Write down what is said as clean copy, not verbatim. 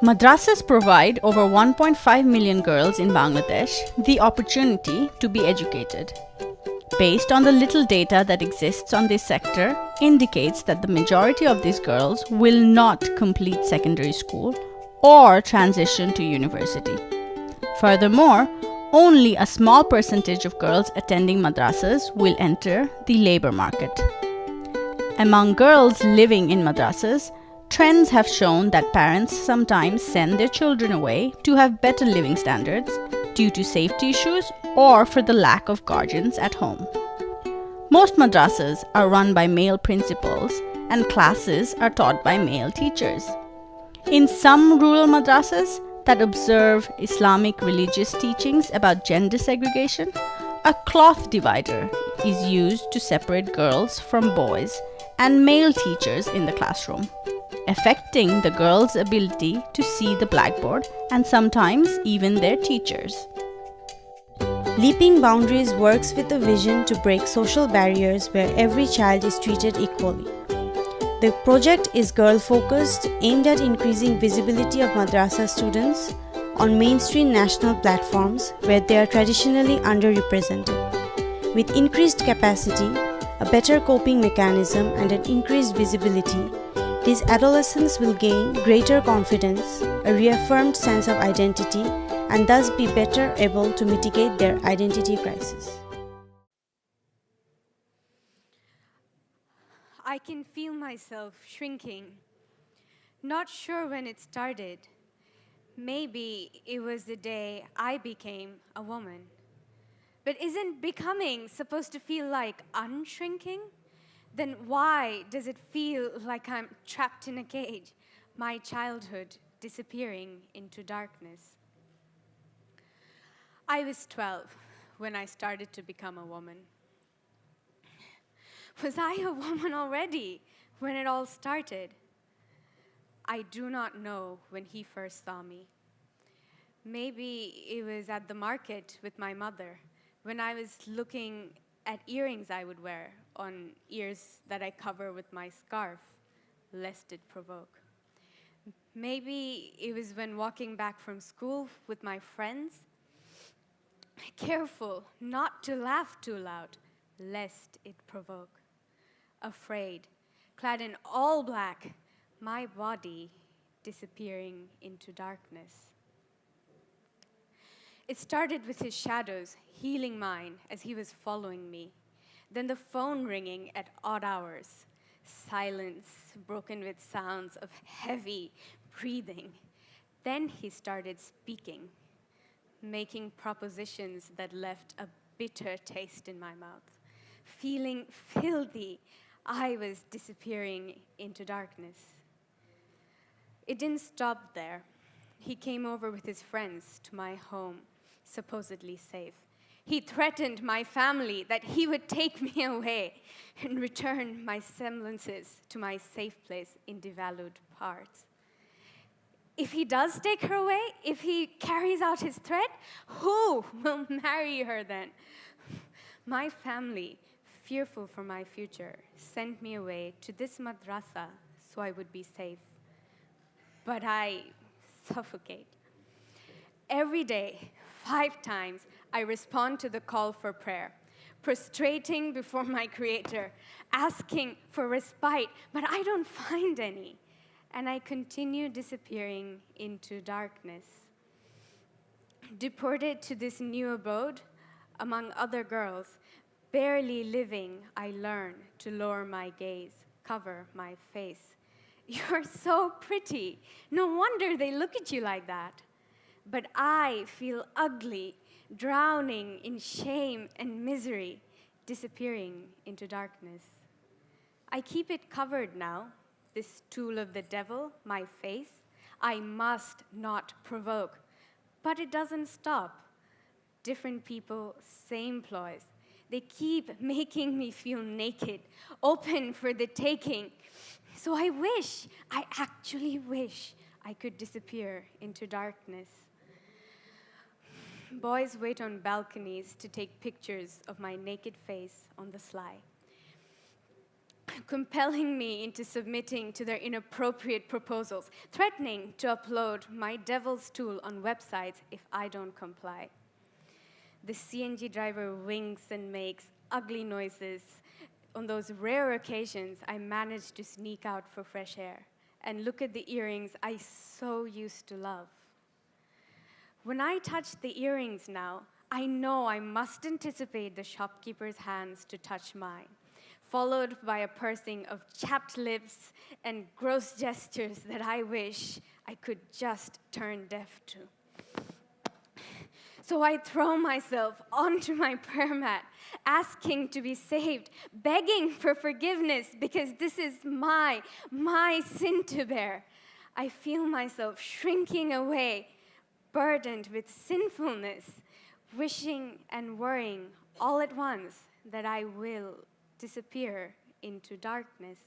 Madrasas provide over 1.5 million girls in Bangladesh the opportunity to be educated. Based on the little data that exists on this sector, indicates that the majority of these girls will not complete secondary school or transition to university. Furthermore, only a small percentage of girls attending madrasas will enter the labor market. Among girls living in madrasas, trends have shown that parents sometimes send their children away to have better living standards due to safety issues or for the lack of guardians at home. Most madrasas are run by male principals and classes are taught by male teachers. In some rural madrasas that observe Islamic religious teachings about gender segregation, a cloth divider is used to separate girls from boys and male teachers in the classroom, affecting the girls' ability to see the blackboard and sometimes even their teachers. Leaping Boundaries works with a vision to break social barriers where every child is treated equally. The project is girl-focused, aimed at increasing visibility of madrasa students on mainstream national platforms where they are traditionally underrepresented. With increased capacity, a better coping mechanism and an increased visibility, these adolescents will gain greater confidence, a reaffirmed sense of identity, and thus be better able to mitigate their identity crisis. I can feel myself shrinking. Not sure when it started. Maybe it was the day I became a woman. But isn't becoming supposed to feel like unshrinking? Then why does it feel like I'm trapped in a cage, my childhood disappearing into darkness? I was 12 when I started to become a woman. Was I a woman already when it all started? I do not know when he first saw me. Maybe it was at the market with my mother when I was looking at earrings I would wear on ears that I cover with my scarf, lest it provoke. Maybe it was when walking back from school with my friends, careful not to laugh too loud, lest it provoke. Afraid, clad in all black, my body disappearing into darkness. It started with his shadows healing mine as he was following me. Then the phone ringing at odd hours. Silence broken with sounds of heavy breathing. Then he started speaking, making propositions that left a bitter taste in my mouth. Feeling filthy, I was disappearing into darkness. It didn't stop there. He came over with his friends to my home, supposedly safe. He threatened my family that he would take me away and return my semblances to my safe place in devalued parts. If he does take her away, if he carries out his threat, who will marry her then? My family, fearful for my future, sent me away to this madrasa so I would be safe. But I suffocate. Every day, 5 times, I respond to the call for prayer, prostrating before my Creator, asking for respite, but I don't find any. And I continue disappearing into darkness. Deported to this new abode, among other girls, barely living, I learn to lower my gaze, cover my face. You're so pretty. No wonder they look at you like that. But I feel ugly, drowning in shame and misery, disappearing into darkness. I keep it covered now, this tool of the devil, my face. I must not provoke. But it doesn't stop. Different people, same ploys. They keep making me feel naked, open for the taking. So I actually wish I could disappear into darkness. Boys wait on balconies to take pictures of my naked face on the sly. compelling me into submitting to their inappropriate proposals, threatening to upload my devil's tool on websites if I don't comply. The CNG driver winks and makes ugly noises. On those rare occasions, I manage to sneak out for fresh air and look at the earrings I so used to love. When I touch the earrings now, I know I must anticipate the shopkeeper's hands to touch mine, followed by a pursing of chapped lips and gross gestures that I wish I could just turn deaf to. So I throw myself onto my prayer mat, asking to be saved, begging for forgiveness because this is my sin to bear. I feel myself shrinking away, burdened with sinfulness, wishing and worrying all at once that I will disappear into darkness.